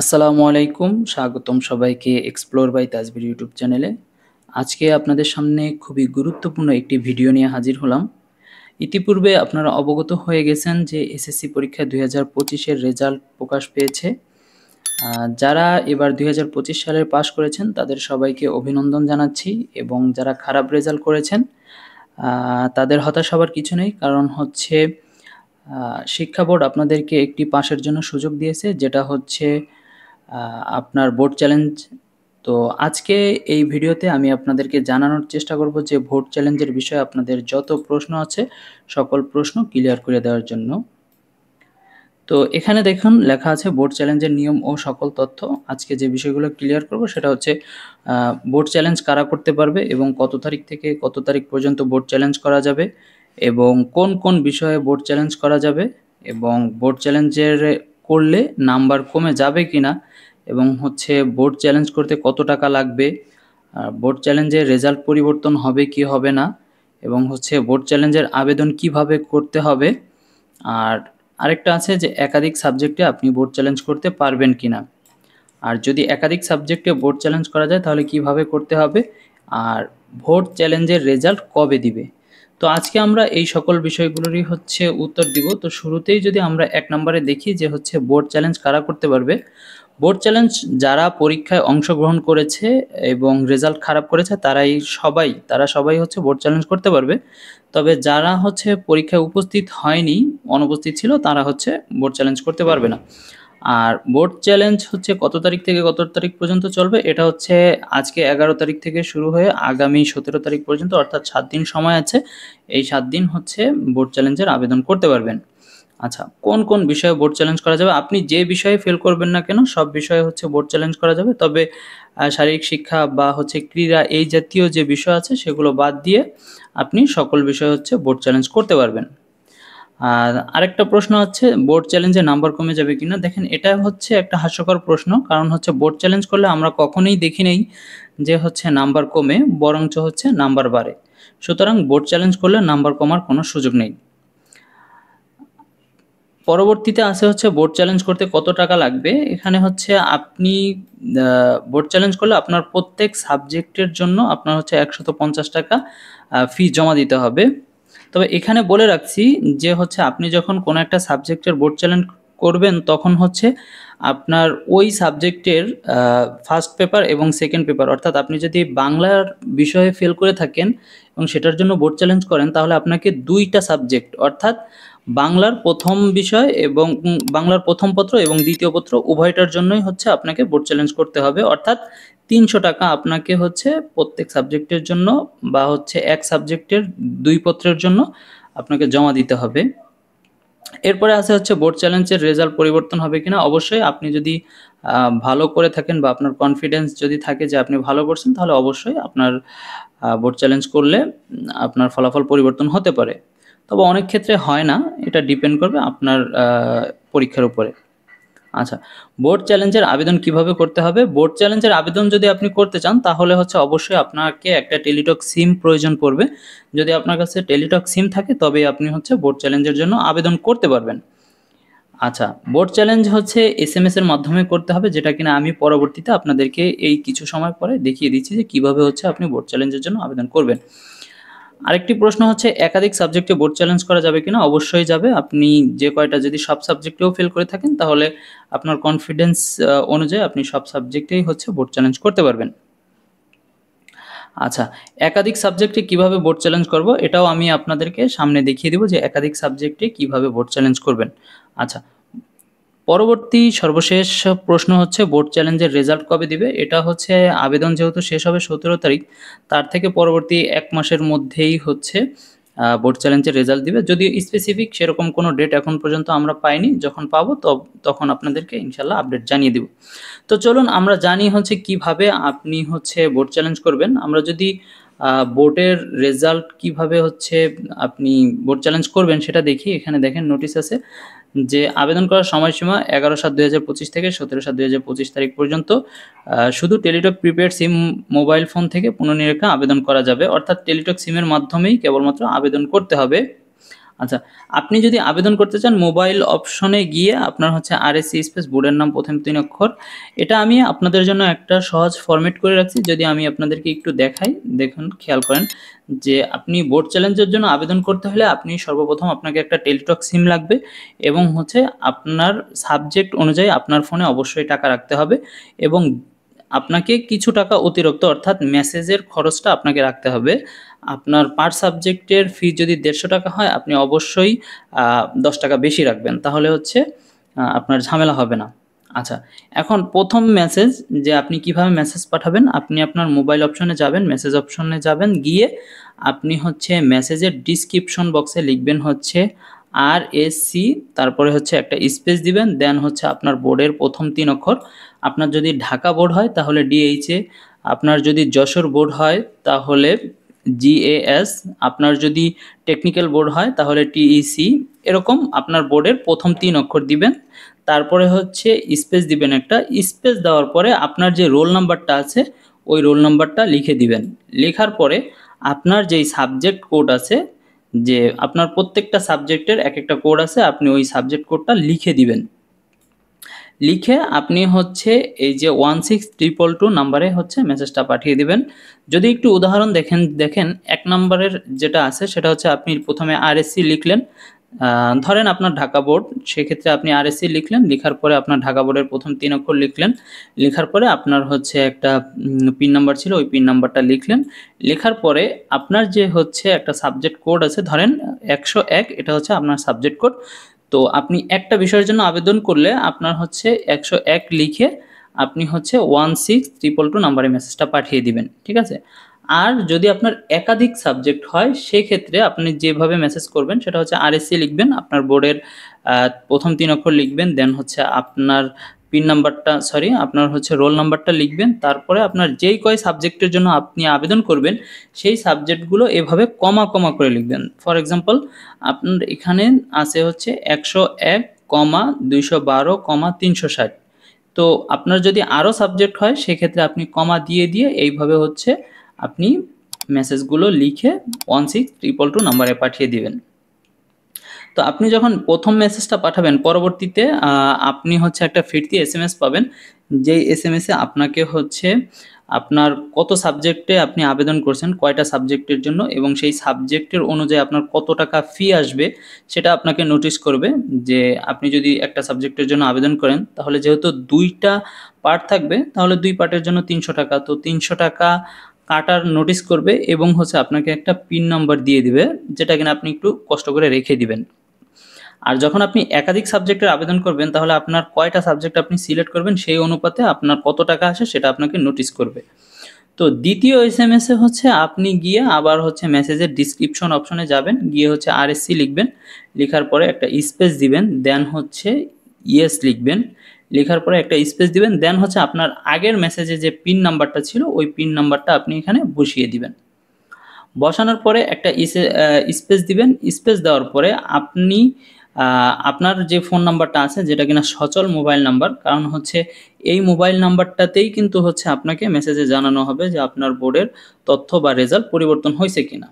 আসসালামু আলাইকুম। স্বাগতম সবাইকে এক্সপ্লোর বাই তাজবির ইউটিউব চ্যানেলে। আজকে আপনাদের সামনে খুবই গুরুত্বপূর্ণ একটি ভিডিও নিয়ে হাজির হলাম। ইতিপূর্বে আপনারা অবগত হয়ে গেছেন যে এসএসসি পরীক্ষা ২০২৫ এর রেজাল্ট প্রকাশ পেয়েছে। যারা এবার ২০২৫ সালে পাস করেছেন তাদের সবাইকে অভিনন্দন জানাচ্ছি এবং যারা খারাপ রেজাল্ট করেছেন তাদের হতাশ হবার কিছু নেই। কারণ হচ্ছে শিক্ষা বোর্ড আপনাদেরকে একটি পাসের জন্য সুযোগ দিয়েছে, যেটা হচ্ছে আপনার বোর্ড চ্যালেঞ্জ। তো আজকে এই ভিডিওতে আমি আপনাদেরকে জানানোর চেষ্টা করব যে বোর্ড চ্যালেঞ্জের বিষয়ে আপনাদের যত প্রশ্ন আছে সকল প্রশ্ন ক্লিয়ার করে দেওয়ার জন্য। তো এখানে দেখুন লেখা আছে বোর্ড চ্যালেঞ্জের নিয়ম ও সকল তথ্য। আজকে যে বিষয়গুলো ক্লিয়ার করব সেটা হচ্ছে বোর্ড চ্যালেঞ্জ কারা করতে পারবে এবং কত তারিখ থেকে কত তারিখ পর্যন্ত বোর্ড চ্যালেঞ্জ করা যাবে এবং কোন কোন বিষয়ে বোর্ড চ্যালেঞ্জ করা যাবে এবং বোর্ড চ্যালেঞ্জের করলে নাম্বার কমে যাবে কিনা এবং হচ্ছে বোর্ড চ্যালেঞ্জ করতে কত টাকা লাগবে, বোর্ড চ্যালেঞ্জের রেজাল্ট পরিবর্তন হবে কি হবে না এবং হচ্ছে বোর্ড চ্যালেঞ্জের আবেদন কিভাবে করতে হবে। আর আরেকটা আছে যে একাধিক সাবজেক্টে আপনি বোর্ড চ্যালেঞ্জ করতে পারবেন কিনা, আর যদি একাধিক সাবজেক্টে বোর্ড চ্যালেঞ্জ করা যায় তাহলে কিভাবে করতে হবে, আর বোর্ড চ্যালেঞ্জের রেজাল্ট কবে দিবে। তো আজকে আমরা এই সকল বিষয়গুলোরই হচ্ছে উত্তর দিব। তো শুরুতেই যদি আমরা ১ নম্বরে দেখি যে হচ্ছে বোর্ড চ্যালেঞ্জ কারা করতে পারবে। বোর্ড চ্যালেঞ্জ যারা পরীক্ষায় অংশগ্রহণ করেছে এবং রেজাল্ট খারাপ করেছে তারা সবাই হচ্ছে বোর্ড চ্যালেঞ্জ করতে পারবে। তবে যারা হচ্ছে পরীক্ষায় উপস্থিত হয়নি, অনুপস্থিত ছিল, তারা হচ্ছে বোর্ড চ্যালেঞ্জ করতে পারবে না। আর বোর্ড চ্যালেঞ্জ হচ্ছে কত তারিখ থেকে কত তারিখ পর্যন্ত চলবে, এটা হচ্ছে আজকে ১১ তারিখ থেকে শুরু হয়ে আগামী ১৭ তারিখ পর্যন্ত, অর্থাৎ ৭ দিন সময় আছে। এই ৭ দিন হচ্ছে বোর্ড চ্যালেঞ্জের আবেদন করতে পারবেন। আচ্ছা, কোন কোন বিষয়ে বোর্ড চ্যালেঞ্জ করা যাবে? আপনি যে বিষয়ে ফেল করবেন না কেন সব বিষয়ে হচ্ছে বোর্ড চ্যালেঞ্জ করা যাবে। তবে শারীরিক শিক্ষা বা হচ্ছে ক্রীড়া এই জাতীয় যে বিষয় আছে সেগুলো বাদ দিয়ে আপনি সকল বিষয়ে হচ্ছে বোর্ড চ্যালেঞ্জ করতে পারবেন। আর আরেকটা প্রশ্ন হচ্ছে বোর্ড চ্যালেঞ্জে নাম্বার কমে যাবে কিনা। দেখেন, এটা হচ্ছে একটা হাস্যকর প্রশ্ন, কারণ হচ্ছে বোর্ড চ্যালেঞ্জ করলে আমরা কখনোই দেখি নেই যে হচ্ছে নাম্বার কমে, বরঞ্চ হচ্ছে নাম্বার বাড়ে। সুতরাং বোর্ড চ্যালেঞ্জ করলে নাম্বার কমার কোনো সুযোগ নেই। পরবর্তীতে আসে হচ্ছে বোর্ড চ্যালেঞ্জ করতে কত টাকা লাগবে। এখানে হচ্ছে আপনি বোর্ড চ্যালেঞ্জ করলে আপনার প্রত্যেক সাবজেক্টের জন্য আপনার হচ্ছে ১৫০ টাকা ফি জমা দিতে হবে। তবে এখানে বলে রাখছি যে হচ্ছে আপনি যখন কোনো একটা সাবজেক্টের বোর্ড চ্যালেঞ্জ করবেন তখন হচ্ছে আপনার ওই সাবজেক্টের ফার্স্ট পেপার এবং সেকেন্ড পেপার, অর্থাৎ আপনি যদি বাংলার বিষয়ে ফেল করে থাকেন এবং সেটার জন্য বোর্ড চ্যালেঞ্জ করেন তাহলে আপনাকে ২টা সাবজেক্ট অর্থাৎ বাংলার প্রথম বিষয় এবং বাংলার প্রথম পত্র এবং দ্বিতীয় পত্র উভয়টার জন্যই হচ্ছে আপনাকে বোর্ড চ্যালেঞ্জ করতে হবে। অর্থাৎ ৩০০ টাকা আপনাকে হচ্ছে প্রত্যেক সাবজেক্টের জন্য বা হচ্ছে এক সাবজেক্টের ২ পত্রের জন্য আপনাকে জমা দিতে হবে। এরপরে আছে হচ্ছে বোর্ড চ্যালেঞ্জের রেজাল্ট পরিবর্তন হবে কিনা। অবশ্যই আপনি যদি ভালো করে থাকেন বা আপনার কনফিডেন্স যদি থাকে যে আপনি ভালো করছেন তাহলে অবশ্যই আপনার বোর্ড চ্যালেঞ্জ করলে আপনার ফলাফল পরিবর্তন হতে পারে। তবে অনেক ক্ষেত্রে হয় না, এটা ডিপেন্ড করবে আপনার পরীক্ষার উপরে। আচ্ছা, বোর্ড চ্যালেঞ্জের আবেদন কিভাবে করতে হবে? বোর্ড চ্যালেঞ্জের আবেদন যদি আপনি করতে চান তাহলে হচ্ছে অবশ্যই আপনাকে একটা টেলিটক সিম প্রয়োজন পড়বে। যদি আপনার কাছে টেলিটক সিম থাকে তবেই আপনি হচ্ছে বোর্ড চ্যালেঞ্জের জন্য আবেদন করতে পারবেন। আচ্ছা, বোর্ড চ্যালেঞ্জ হচ্ছে এসএমএস এর মাধ্যমে করতে হবে, যেটা কিনা আমি পরবর্তীতে আপনাদেরকে এই কিছু সময় পরে দেখিয়ে দিচ্ছি যে কিভাবে হচ্ছে আপনি বোর্ড চ্যালেঞ্জের জন্য আবেদন করবেন। আরেকটি প্রশ্ন হচ্ছে একাধিক সাবজেক্টে বোর্ড চ্যালেঞ্জ করা যাবে কিনা। অবশ্যই যাবে। আপনি যে কয়টা যদি সব সাবজেক্টেও ফেল করে থাকেন তাহলে আপনার কনফিডেন্স অনুযায়ী আপনি সব সাবজেক্টেই হচ্ছে বোর্ড চ্যালেঞ্জ করতে পারবেন। আচ্ছা, একাধিক সাবজেক্টে কিভাবে বোর্ড চ্যালেঞ্জ করব এটাও আমি আপনাদেরকে সামনে দেখিয়ে দেব যে একাধিক সাবজেক্টে কিভাবে বোর্ড চ্যালেঞ্জ করবেন। আচ্ছা, পরবর্তী সর্বশেষ প্রশ্ন হচ্ছে বোর্ড চ্যালেঞ্জের রেজাল্ট কবে দিবে। এটা হচ্ছে আবেদন যেহেতু শেষ হবে ১৭ তারিখ, তার থেকে পরবর্তী ১ মাসের মধ্যেই হচ্ছে বোর্ড চ্যালেঞ্জের রেজাল্ট দিবে। যদিও স্পেসিফিক সেরকম কোনো ডেট এখন পর্যন্ত আমরা পাইনি, যখন পাবো তখন আপনাদেরকে ইনশাল্লাহ আপডেট জানিয়ে দেব। তো চলুন আমরা জানি হচ্ছে কিভাবে আপনি হচ্ছে বোর্ড চ্যালেঞ্জ করবেন। আমরা যদি বোর্ডের রেজাল্ট কিভাবে হচ্ছে আপনি বোর্ড চ্যালেঞ্জ করবেন সেটা দেখি। এখানে দেখেন নোটিশ আছে যে আবেদন করার সময়সীমা ১১/৭/২০২৫ থেকে ১৭/৭/২০২৫ তারিখ পর্যন্ত শুধু টেলিটক প্রিপেড সিম মোবাইল ফোন থেকে পুনর্নিরীক্ষা আবেদন করা যাবে। অর্থাৎ টেলিটক সিমের মাধ্যমেই কেবলমাত্র আবেদন করতে হবে। আচ্ছা, আপনি যদি আবেদন করতে চান মোবাইল অপশনে গিয়ে আপনার হচ্ছে আরএসসি স্পেস বোর্ডের নাম প্রথম 3 অক্ষর। এটা আমি আপনাদের জন্য একটা সহজ ফরম্যাট করে রাখছি, যদি আমি আপনাদেরকে একটু দেখাই, দেখুন খেয়াল করেন যে আপনি বোর্ড চ্যালেঞ্জের জন্য আবেদন করতে হলে আপনি সর্বপ্রথম আপনাকে একটা টেলিটক সিম লাগবে এবং হচ্ছে আপনার সাবজেক্ট অনুযায়ী আপনার ফোনে অবশ্যই টাকা রাখতে হবে এবং আপনাকে কিছু টাকা অতিরিক্ত অর্থাৎ মেসেজের খরচটা আপনাকে রাখতে হবে। আপনার পার সাবজেক্টের ফি যদি ১৫০ টাকা হয় আপনি অবশ্যই ১০ টাকা বেশি রাখবেন, তাহলে হচ্ছে আপনার ঝামেলা হবে না। আচ্ছা, এখন প্রথম মেসেজ যে আপনি কিভাবে মেসেজ পাঠাবেন, আপনি আপনার মোবাইল অপশনে যাবেন, মেসেজ অপশনে যাবেন, গিয়ে আপনি হচ্ছে মেসেজের ডিসক্রিপশন বক্সে লিখবেন হচ্ছে আরএসসি, তারপরে হচ্ছে একটা স্পেস দিবেন, দেন হচ্ছে আপনার বোর্ডের প্রথম ৩ অক্ষর। আপনার যদি ঢাকা বোর্ড হয় তাহলে ডিএইচএ, আপনার যদি যশোর বোর্ড হয় তাহলে জিএএস, আপনার যদি টেকনিক্যাল বোর্ড হয় তাহলে টিইসি, এরকম আপনার বোর্ডের প্রথম ৩ অক্ষর দিবেন। তারপরে হচ্ছে স্পেস দিবেন একটা, স্পেস দেওয়ার পরে আপনার যে রোল নাম্বারটা আছে ওই রোল নাম্বারটা লিখে দিবেন। লেখার পরে আপনার যেই সাবজেক্ট কোড আছে, যে আপনার প্রত্যেকটা সাবজেক্টের এক একটা কোড আছে, আপনি ওই সাবজেক্ট কোডটা লিখে দিবেন। লিখে আপনি হচ্ছে এই যে 16222 নাম্বারে হচ্ছে মেসেজটা পাঠিয়ে দিবেন। যদি একটু উদাহরণ দেখেন ১ নাম্বারের যেটা আছে সেটা হচ্ছে আপনি প্রথমে আরএসসি লিখলেন, ধরেন আপনার ঢাকা বোর্ড, সেক্ষেত্রে আপনি আরএসসি লিখলেন, লেখার পরে আপনার ঢাকা বোর্ডের প্রথম ৩ অক্ষর লিখলেন, লেখার পরে আপনার হচ্ছে একটা পিন নাম্বার ছিল, ওই পিন নাম্বারটা লিখলেন। লেখার পরে আপনার যে হচ্ছে একটা সাবজেক্ট কোড আছে, ধরেন ১০১, এটা হচ্ছে আপনার সাবজেক্ট কোড। তো আপনি একটা বিষয়ের জন্য আবেদন করলে আপনার হচ্ছে ১০১ লিখে আপনি হচ্ছে 16222 নাম্বারে মেসেজটা পাঠিয়ে দিবেন, ঠিক আছে? আর যদি আপনার একাধিক সাবজেক্ট হয় সেক্ষেত্রে আপনি যেভাবে মেসেজ করবেন সেটা হচ্ছে আরএসসি লিখবেন, আপনার বোর্ডের প্রথম ৩ অক্ষর লিখবেন, দেন হচ্ছে আপনার পিন নাম্বারটা, সরি আপনার হচ্ছে রোল নাম্বারটা লিখবেন, তারপরে আপনার যেই কয় সাবজেক্টের জন্য আপনি আবেদন করবেন সেই সাবজেক্টগুলো এভাবে কমা কমা করে লিখবেন। ফর এক্সাম্পল আপনার এখানে আছে হচ্ছে ১০১, ২১২, ৩৬০। তো আপনার যদি আরও সাবজেক্ট হয় সেক্ষেত্রে আপনি কমা দিয়ে দিয়ে এইভাবে হচ্ছে আপনি মেসেজগুলো লিখে 16222 নাম্বারে পাঠিয়ে দিবেন। তো আপনি যখন প্রথম মেসেজটা পাঠাবেন পরবর্তীতে আপনি হচ্ছে একটা ফিরতি এসএমএস পাবেন, যেই এসএমএসে আপনাকে হচ্ছে আপনার কত সাবজেক্টে আপনি আবেদন করছেন, কয়টা সাবজেক্টের জন্য এবং সেই সাবজেক্টের অনুযায়ী আপনার কত টাকা ফি আসবে সেটা আপনাকে নোটিশ করবে। যে আপনি যদি একটা সাবজেক্টের জন্য আবেদন করেন তাহলে যেহেতু ২টা পার্ট থাকবে তাহলে ২ পার্টের জন্য ৩০০ টাকা, তো ৩০০ টাকা কাটার নোটিশ করবে এবং হচ্ছে আপনাকে একটা পিন নাম্বার দিয়ে দিবে, যেটা কিনা আপনি একটু কষ্ট করে রেখে দিবেন। আর যখন আপনি একাধিক সাবজেক্টের আবেদন করবেন তাহলে আপনার কয়টা সাবজেক্ট আপনি সিলেক্ট করবেন সেই অনুপাতে আপনার কত টাকা আসে সেটা আপনাকে নোটিশ করবে। তো দ্বিতীয় এসএমএসে হচ্ছে আপনি গিয়ে আবার হচ্ছে মেসেজের ডিসক্রিপশন অপশনে যাবেন, গিয়ে হচ্ছে আরএসসি লিখবেন, লেখার পরে একটা স্পেস দিবেন, দেন হচ্ছে ইয়েস লিখবেন, লেখার পরে একটা স্পেস দিবেন, দেন হচ্ছে আপনার আগের মেসেজে যে পিন নাম্বারটা ছিল ওই পিন নাম্বারটা আপনি এখানে বসিয়ে দিবেন। বসানোর পরে একটা স্পেস দিবেন, স্পেস দেওয়ার পরে আপনি আপনার যে ফোন নাম্বারটা আছে যেটা কিনা সচল মোবাইল নাম্বার, কারণ হচ্ছে এই মোবাইল নাম্বারটাতেই কিন্তু হচ্ছে আপনাকে মেসেজে জানানো হবে যে আপনার বোর্ডের তথ্য বা রেজাল্ট পরিবর্তন হয়েছে কিনা।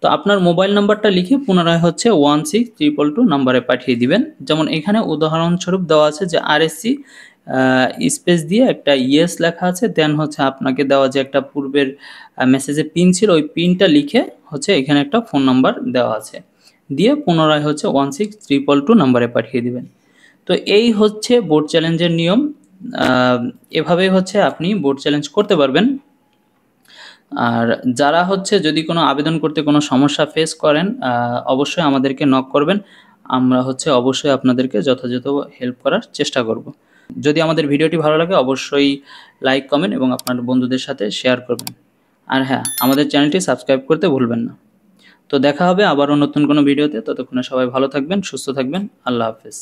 তো আপনার মোবাইল নাম্বারটা লিখে পুনরায় হচ্ছে 16222 নাম্বারে পাঠিয়ে দিবেন। যেমন এখানে উদাহরণস্বরূপ দেওয়া আছে যে আরএসসি স্পেস দিয়ে একটা ইয়েস লেখা আছে, দেন হচ্ছে আপনাকে দেওয়া যে একটা পূর্বের মেসেজে পিন ছিল ওই পিনটা লিখে হচ্ছে এখানে একটা ফোন নাম্বার দেওয়া আছে, দিয়ে পুনরায় হচ্ছে 16222 নাম্বারে পাঠিয়ে দিবেন। তো এই হচ্ছে বোর্ড চ্যালেঞ্জের নিয়ম। এভাবেই হচ্ছে আপনি বোর্ড চ্যালেঞ্জ করতে পারবেন। আর যারা হচ্ছে যদি কোনো আবেদন করতে কোনো সমস্যা ফেস করেন অবশ্যই আমাদেরকে নক করবেন, আমরা হচ্ছে অবশ্যই আপনাদেরকে যথাযথ হেল্প করার চেষ্টা করব। যদি আমাদের ভিডিওটি ভালো লাগে অবশ্যই লাইক, কমেন্ট এবং আপনার বন্ধুদের সাথে শেয়ার করবেন। আর হ্যাঁ, আমাদের চ্যানেলটি সাবস্ক্রাইব করতে ভুলবেন না। তো দেখা হবে আবারও নতুন কোনো ভিডিওতে, ততক্ষণে সবাই ভালো থাকবেন, সুস্থ থাকবেন। আল্লাহ হাফেজ।